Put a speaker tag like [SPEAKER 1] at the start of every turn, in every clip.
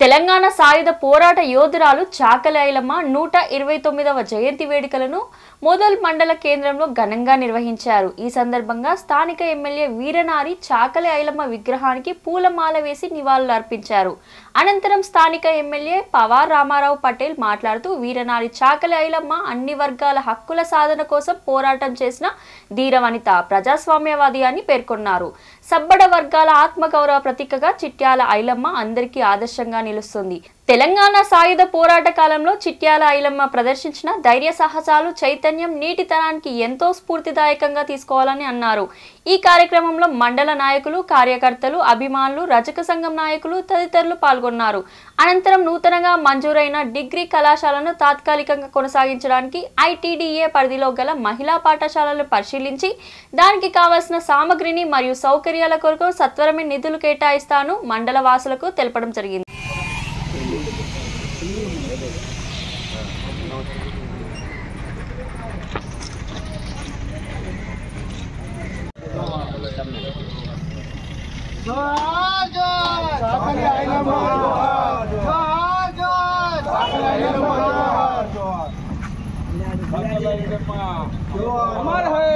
[SPEAKER 1] తెలంగాణ సాయుధ పోరాట యోధురాలు చాకలి ఐలమ్మ 129వ జయంతి వేడుకలను మోదల్ మండల కేంద్రంలో ఘనంగా నిర్వహించారు. ఈ సందర్భంగా స్థానిక ఎమ్మెల్యే వీరనారి చాకలి ఐలమ్మ విగ్రహానికి పూలమాల వేసి నివాళులు అర్పించారు. అనంతరం స్థానిక ఎమ్మెల్యే పవార్ రామారావు పటేల్ మాట్లాడుతూ వీరనారి చాకలి ఐలమ్మ అన్ని వర్గాల హక్కుల సాధన కోసం పోరాటం చేసిన ధీరవనిత, ప్రజాస్వామ్యవాది అని పేర్కొన్నారు. సబ్బడ వర్గాల ఆత్మగౌరవ ప్రతీకగా చిట్యాల ఐలమ్మ అందరికీ ఆదర్శంగా నిలుస్తుంది. తెలంగాణ సాయుధ పోరాట కాలంలో చిట్యాల ఐలమ్మ ప్రదర్శించిన ధైర్య సాహసాలు, చైతన్యం నీటితనానికి ఎంతో స్ఫూర్తిదాయకంగా తీసుకోవాలని అన్నారు. ఈ కార్యక్రమంలో మండల నాయకులు, కార్యకర్తలు, అభిమానులు, రజక సంఘం నాయకులు తదితరులు పాల్గొన్నారు. అనంతరం నూతనంగా మంజూరైన డిగ్రీ కళాశాలను తాత్కాలికంగా కొనసాగించడానికి ఐటీడీఏ పరిధిలో గల మహిళా పాఠశాలలను పరిశీలించి దానికి కావాల్సిన సామగ్రిని మరియు సౌకర్యాల కొరకు సత్వరమే నిధులు కేటాయిస్తాను మండల వాసులకు తెలపడం జరిగింది.
[SPEAKER 2] अमर है,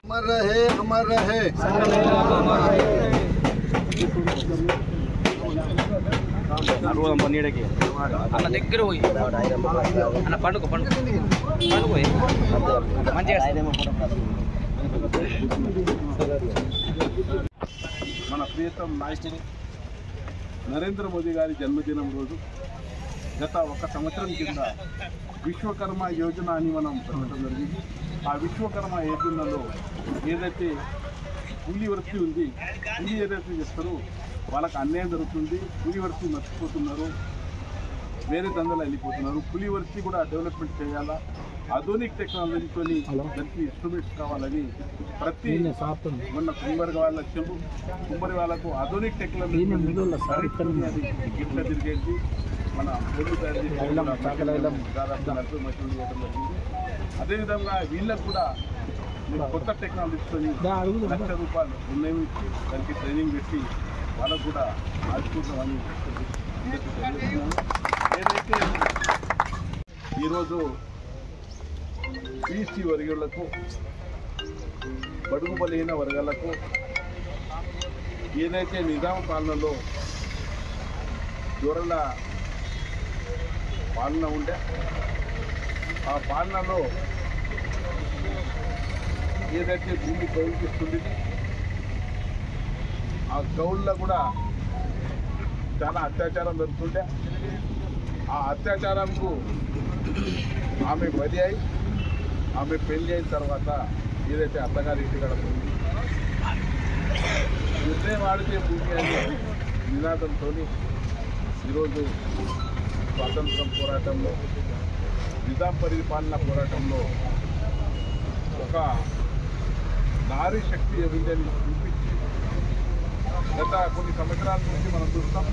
[SPEAKER 2] अमर रहे, अमर रहे। అన్న దగ్గర పోయి అన్న పండుగ పోయి
[SPEAKER 3] మన ప్రియతమ నాయకుడు నరేంద్ర మోదీ గారి జన్మదినం రోజు గత 1 సంవత్సరం కింద విశ్వకర్మ యోజన అని మనం పెట్టడం జరిగింది. ఆ విశ్వకర్మ యోజనలో ఏదైతే కూలీ వృత్తి ఉంది, కూలీ ఏదైతే చేస్తారో వాళ్ళకి అన్యాయం జరుగుతుంది. కూలీ వృత్తి మర్చిపోతున్నారు, వేరే దందలు వెళ్ళిపోతున్నారు. కూలీ వృత్తి కూడా డెవలప్మెంట్ చేయాలా, ఆధునిక టెక్నాలజీతో దానికి ఇన్స్ట్రుమెంట్స్ కావాలని ప్రతి మొన్న కుమ్మరి వాళ్ళ చెంపు కుమ్మరి వాళ్ళకు ఆధునిక టెక్నాలజీ గిట్లా తిరిగేది. మన దాదాపు మసూలు చేయడం జరిగింది. అదేవిధంగా వీళ్ళకు కూడా కొత్త టెక్నాలజీతో ₹1,00,000 నిర్ణయించి దానికి ట్రైనింగ్ పెట్టి వాళ్ళకు కూడా ఆదుకుంటామని ఏదైతే ఈరోజు బీసీ వర్గాలకు, బడుగు బలహీన వర్గాలకు ఏదైతే నిజాం పాలనలో దూరల పాలన ఉండే ఆ పాలనలో ఏదైతే భూమి కౌలుకిస్తుంది ఆ కౌళ్ళలో కూడా చాలా అత్యాచారం జరుగుతుండే. ఆ అత్యాచారంకు ఆమె బలి అయి ఆమె పెళ్లి అయిన తర్వాత ఏదైతే అత్తగారి ఇంటి గడుపుతుంది యుద్ధం వాడితే భూమి అనే నినాదంతో ఈరోజు స్వాతంత్రం పోరాటంలో, నిజాం పరిపాలన పోరాటంలో ఒక నారీ శక్తి ఏమిటని చూపించి గత కొన్ని సంవత్సరాల నుంచి మనం చూస్తాం.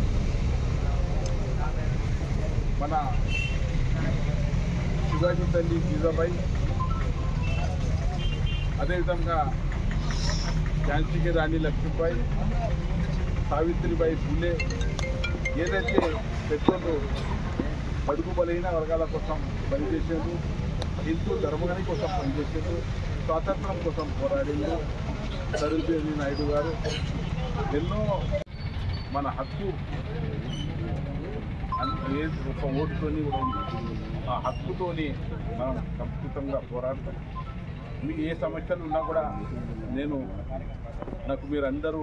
[SPEAKER 3] మన శివాజీ తల్లి జీజాబాయి, అదేవిధంగా ఝాన్సీ రాణి లక్ష్మీబాయి, సావిత్రిబాయి ఫులే ఏదైతే పెద్దలు బడుగు బలైన వర్గాల కోసం పనిచేసేది, హిందూ ధర్మగని కోసం పనిచేసేది, స్వాతంత్రం కోసం పోరాడింది. సరోజినీ నాయుడు గారు ఎన్నో మన హక్కు ఒక ఓటుతోని కూడా ఉంది. ఆ హక్కుతోని మనం సంస్కృతంగా పోరాడతాం. మీకు ఏ సమస్యలు ఉన్నా కూడా నాకు మీరందరూ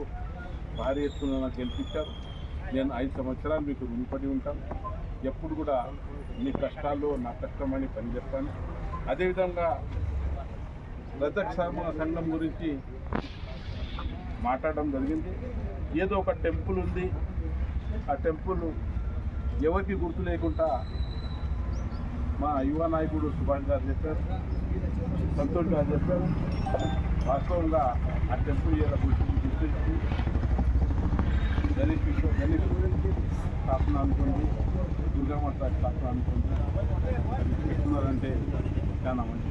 [SPEAKER 3] భారీ ఎత్తున నాకు గెలిపించారు. నేను 5 సంవత్సరాలు మీకు రుణపడి ఉంటాను. ఎప్పుడు కూడా మీ కష్టాల్లో నా కష్టమని పనిచేస్తాను. అదేవిధంగా రజక సంఘం గురించి మాట్లాడడం జరిగింది. ఏదో ఒక టెంపుల్ ఉంది, ఆ టెంపుల్ ఎవరికి గుర్తు లేకుండా మా యువ నాయకుడు సుభాష్ గారు చెప్పారు, సంతోష్ గారు చెప్పారు. వాస్తవంగా ఆ టెంపుల్ ఇలా గుర్తించి గణేష్ స్థాపన అనుకుంది, దుర్గామాత స్థాపన అనుకుంది పెట్టున్నారంటే చాలా మంచి.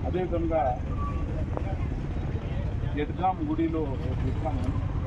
[SPEAKER 3] అదేవిధంగా ఎడ్గాం గుడిలో రేపు ఇస్తాము.